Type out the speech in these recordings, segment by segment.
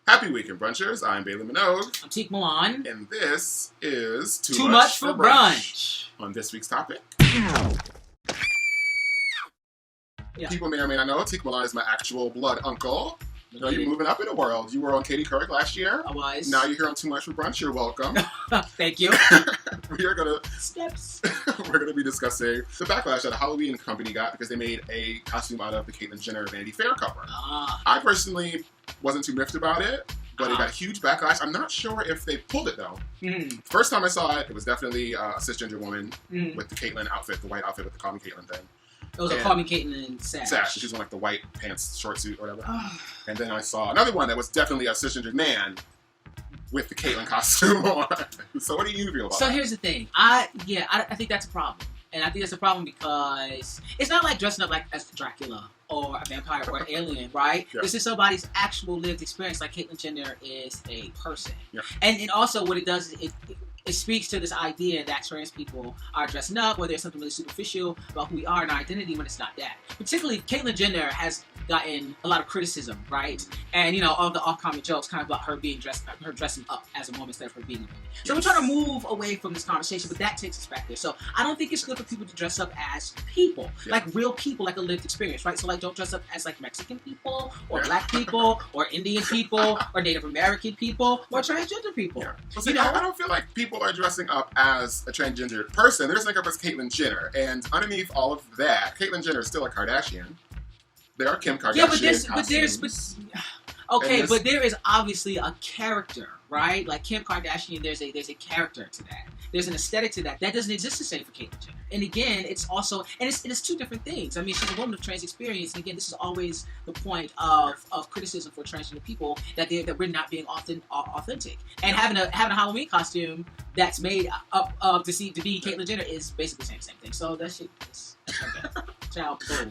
Happy weekend, Brunchers. I'm Bailey Minogue. I'm Tiq Milan. And this is Too Much for Brunch. On this week's topic, yeah. People may or may not know, Tiq Milan is my actual blood uncle. You know, you're moving up in the world. You were on Katie Couric last year. I was. Now you're here on Too Much for Brunch. You're welcome. Thank you. We are gonna Steps. We're gonna be discussing the backlash that a Halloween company got because they made a costume out of the Caitlyn Jenner Vanity Fair cover. I personally wasn't too miffed about it, but it got huge backlash. I'm not sure if they pulled it though. First time I saw it, it was definitely a cisgender woman with the Caitlyn outfit, the white outfit with the Call Me Caitlyn thing. It was a Call Me Caitlyn sash. She was on like the white pants, short suit, or whatever. And then I saw another one that was definitely a cisgender man with the Caitlyn costume on. So what do you feel about that? So here's the thing. I think that's a problem. And I think that's a problem because it's not like dressing up like as Dracula or a vampire or an alien, right? Yeah. This is somebody's actual lived experience. Like Caitlyn Jenner is a person. Yeah. And also what it does is it speaks to this idea that trans people are dressing up, or there's something really superficial about who we are and our identity when it's not that. Particularly, Caitlyn Jenner has gotten a lot of criticism, right? And you know, all the off-comic jokes kind of about her being her dressing up as a woman instead of her being a woman. So we're trying to move away from this conversation, but that takes us back there. So I don't think it's good for people to dress up as people, like real people, like a lived experience, right? So like, don't dress up as like Mexican people, or black people, or Indian people, or Native American people, or transgender people. Yeah. Well, see, I don't feel like people are dressing up as a transgender person. They're dressing up as Caitlyn Jenner, and underneath all of that, Caitlyn Jenner is still a Kardashian. There are Kim Kardashian. Yeah, but there is obviously a character, right? Like Kim Kardashian, there's a character to that. There's an aesthetic to that. That doesn't exist the same for Caitlyn Jenner. And again, it's also, and it's two different things. I mean, she's a woman of trans experience, and again, this is always the point of criticism for transgender people, that we're not being authentic. And having a Halloween costume that's made up to be Caitlyn Jenner is basically saying the same thing. So that shit is okay. Ciao. Boom.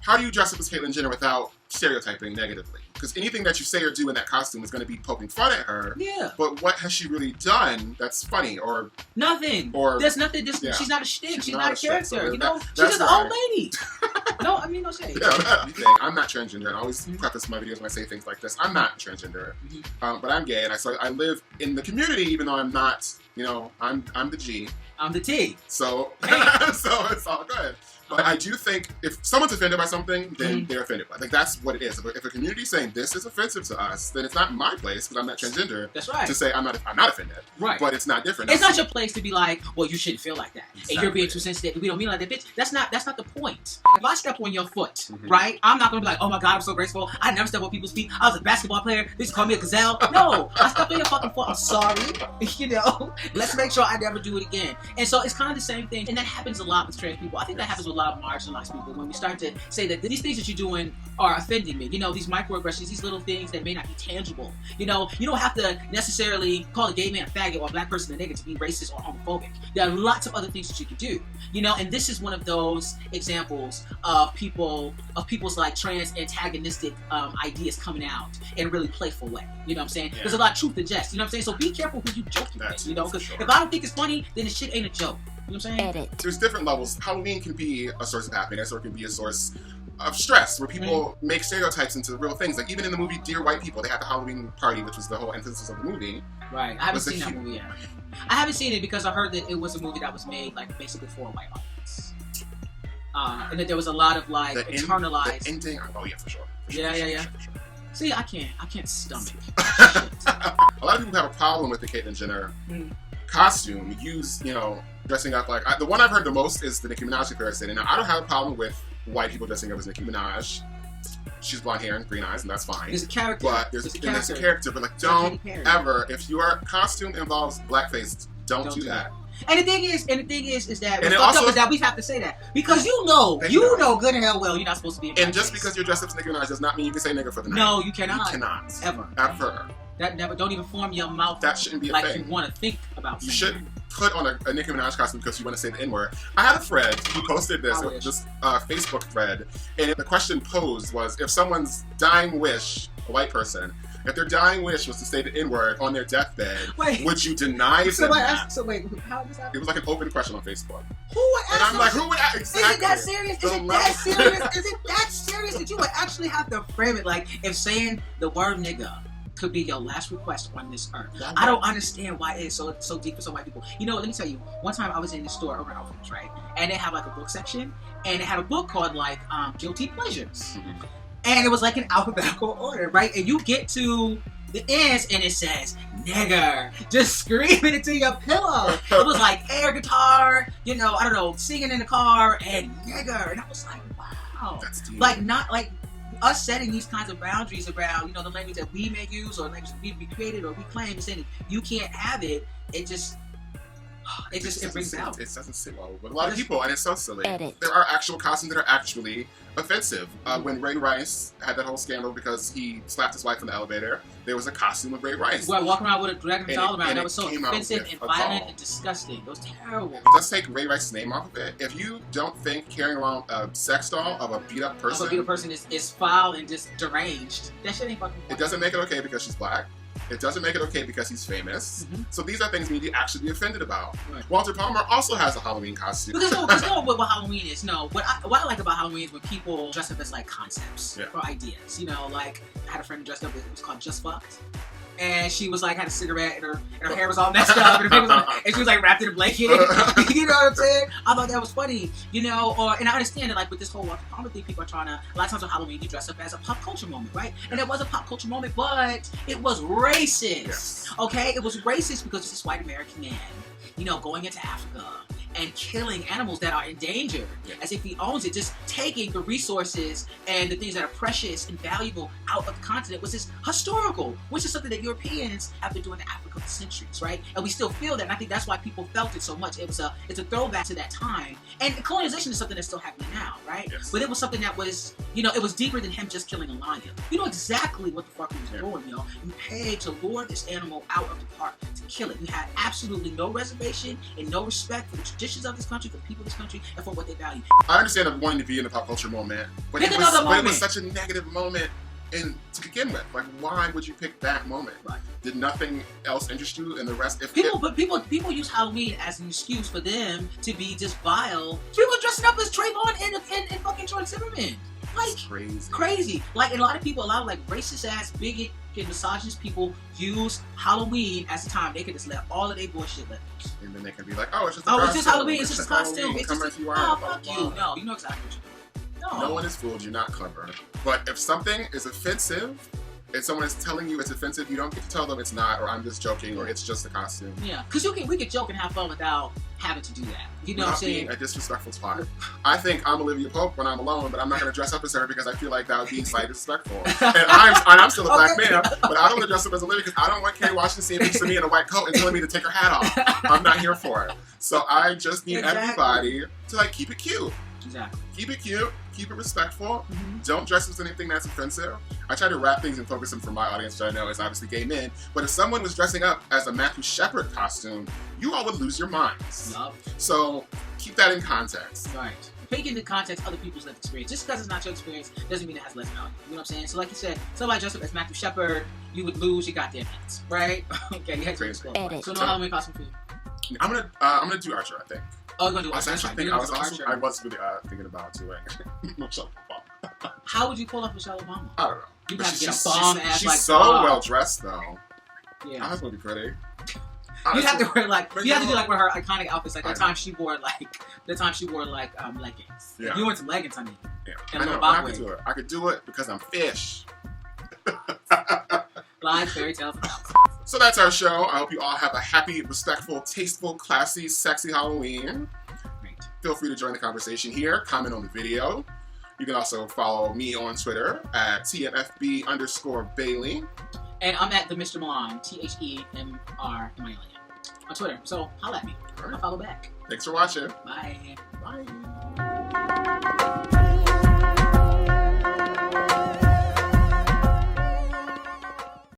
How do you dress up as Caitlyn Jenner without stereotyping negatively? Because anything that you say or do in that costume is going to be poking fun at her. Yeah. But what has she really done that's funny or nothing? Or there's nothing. She's not a shtick. She's not a character. So you know, she's just an old lady. No, I mean no shade. Yeah, I'm not transgender. I always preface my videos when I say things like this. I'm not transgender, but I'm gay, and I live in the community, even though I'm not. You know, I'm the G. I'm the T. So so it's all good. But I do think if someone's offended by something, then they're offended by it. Like, that's what it is. If a community is saying this is offensive to us, then it's not my place, because I'm not transgender, that's right, to say I'm not offended. Right. But it's not different. It's not your place to be like, well, you shouldn't feel like that. Exactly. And you're being too sensitive. We don't mean like that, bitch. That's not the point. If I step on your foot, right, I'm not going to be like, oh my God, I'm so graceful. I never step on people's feet. I was a basketball player. They just call me a gazelle. No, I stepped on your fucking foot. I'm sorry. You know, let's make sure I never do it again. And so it's kind of the same thing. And that happens a lot with trans people. I think that happens with a lot of marginalized people when we start to say that these things that you're doing are offending me. You know, these microaggressions, these little things that may not be tangible. You know, you don't have to necessarily call a gay man a faggot or a black person a nigga to be racist or homophobic. There are lots of other things that you can do. You know, and this is one of those examples of people's like trans antagonistic ideas coming out in a really playful way. You know what I'm saying? Yeah. There's a lot of truth in jest. You know what I'm saying? So be careful who you joking with. You know, because if I don't think it's funny, then the shit ain't a joke. You know what I'm saying? Edit. There's different levels. Halloween can be a source of happiness, or it can be a source of stress, where people make stereotypes into real things. Like even in the movie Dear White People, they had the Halloween party, which was the whole antithesis of the movie. Right. I haven't seen that movie yet. I haven't seen it because I heard that it was a movie that was made like basically for a white audience. And that there was a lot of like internalized. The ending. Oh yeah, for sure. Yeah. See, I can't stomach. A lot of people have a problem with the Caitlyn Jenner costume. Dressing up like the one I've heard the most is the Nicki Minaj comparison. And now I don't have a problem with white people dressing up as Nicki Minaj. She's blonde hair and green eyes, and that's fine. There's a character. But there's a character. But like, don't ever, if your costume involves blackface, don't do that. And the thing is that what's fucked up is that we have to say that because you know good and hell well you're not supposed to be. And just because you're dressed up as Nicki Minaj does not mean you can say nigga for the night. No, you cannot. You cannot ever. That never. Don't even form your mouth. That shouldn't be a like thing. You want to think about. You shouldn't put on a Nicki Minaj costume because you want to say the N-word. I had a friend who posted this Facebook thread, and the question posed was, if someone's dying wish, a white person, If their dying wish was to say the N-word on their deathbed, Wait. would you deny them that? So wait, how does that? It was like an open question on Facebook. Who would ask? And I'm like, who would ask? Exactly. Is it that serious? Is it that serious? Is it that serious that you would actually have to frame it like if saying the word nigga could be your last request on this earth? I don't understand why it's so deep for so many people. You know, let me tell you. One time I was in the store over at Outfits, right? And they have like a book section, and it had a book called like Guilty Pleasures, and it was like an alphabetical order, right? And you get to the ends, and it says nigger, just screaming into your pillow. It was like air guitar, you know, I don't know, singing in the car, and nigger, and I was like, wow, that's deep. Like not like. Us setting these kinds of boundaries around, you know, the language that we may use or language that we created or we claim and saying you can't have it, it brings it out. It doesn't sit well with a lot of people, and it's so silly. There are actual costumes that are actually offensive. When Ray Rice had that whole scandal because he slapped his wife in the elevator, there was a costume of Ray Rice. Well, walking around with a dragon doll around, that was so offensive and violent and disgusting. It was terrible. Let's take Ray Rice's name off of it. If you don't think carrying around a sex doll of a beat up person, is foul and just deranged, that shit ain't fucking. It doesn't make it okay because she's black. It doesn't make it okay because he's famous. So these are things we need to actually be offended about. Right. Walter Palmer also has a Halloween costume. Because you know what Halloween is. No, what I like about Halloween is when people dress up as like concepts or ideas. You know, like I had a friend who dressed up. It was called Just Fucked. And she was like, had a cigarette, and her hair was all messed up, and she was like wrapped in a blanket. You know what I'm saying? I thought that was funny, you know. And I understand that, like with this whole Walter Palmer thing, people are trying to. A lot of times on Halloween, you dress up as a pop culture moment, right? And it was a pop culture moment, but it was racist. Yes. Okay, it was racist because it's this white American man, you know, going into Africa and killing animals that are endangered, as if he owns it, just taking the resources and the things that are precious and valuable out of the continent, which is historical, which is something that Europeans have been doing in Africa for centuries, right? And we still feel that, and I think that's why people felt it so much. It's a throwback to that time. And colonization is something that's still happening now, right? Yes. But it was something that was, you know, it was deeper than him just killing a lion. You know exactly what the fuck he was doing, yo. You paid to lure this animal out of the park to kill it. You had absolutely no reservation and no respect for the traditions of this country, for the people of this country, and for what they value. I understand of wanting to be in the pop culture moment, but it was such a negative moment to begin with. Like, why would you pick that moment? Right. Did nothing else interest you in the rest? People use Halloween as an excuse for them to be just vile. People dressing up as Trayvon and fucking Troy Zimmerman. Like, crazy. Like, a lot of like racist ass, bigot, and misogynist people use Halloween as a time they can just let all of their bullshit let loose. And then they can be like, oh, it's just Halloween, it's just a costume. It's just, fuck you. No, you know exactly what you're doing. No one is fooled, you're not clever. But if something is offensive, if someone is telling you it's offensive, you don't get to tell them it's not, or I'm just joking, or it's just a costume. Yeah, because we could joke and have fun without having to do that. You know what I'm saying? Being a disrespectful twat. I think I'm Olivia Pope when I'm alone, but I'm not going to dress up as her because I feel like that would be slightly disrespectful. And I'm still a black man, but I don't want to dress up as Olivia because I don't want Kerry Washington seeing pictures of me in a white coat and telling me to take her hat off. I'm not here for it. So I just need everybody to like keep it cute. Exactly. Keep it cute. Keep it respectful. Don't dress as anything that's offensive. I try to wrap things and focus them for my audience, which I know is obviously gay men. But if someone was dressing up as a Matthew Shepard costume, you all would lose your minds. Yep. So keep that in context. Right. Take into context other people's lived experience. Just because it's not your experience doesn't mean it has less value. You know what I'm saying? So like you said, somebody dressed up as Matthew Shepard, you would lose your goddamn minds, right? Okay, you had to explode. So no Halloween costume for you. I'm gonna do Archer, I think. Oh, you're gonna do Archer. I was really thinking about doing Michelle Obama. How would you pull off Michelle Obama? I don't know. You have to get a bomb ass she's like so well dressed though. Yeah, I was gonna be pretty. You have to wear like you have to do like one of her iconic outfits, like the time she wore leggings. Yeah. You went to leggings, honey. Yeah, I could do it. I could do it because I'm fish. Live fairy tales. So that's our show. I hope you all have a happy, respectful, tasteful, classy, sexy Halloween. Great. Feel free to join the conversation here. Comment on the video. You can also follow me on Twitter at TMFB_Bailey. And I'm at the Mr. Milan, THEMR on Twitter. So holla at me. Right. I'll follow back. Thanks for watching. Bye. Bye.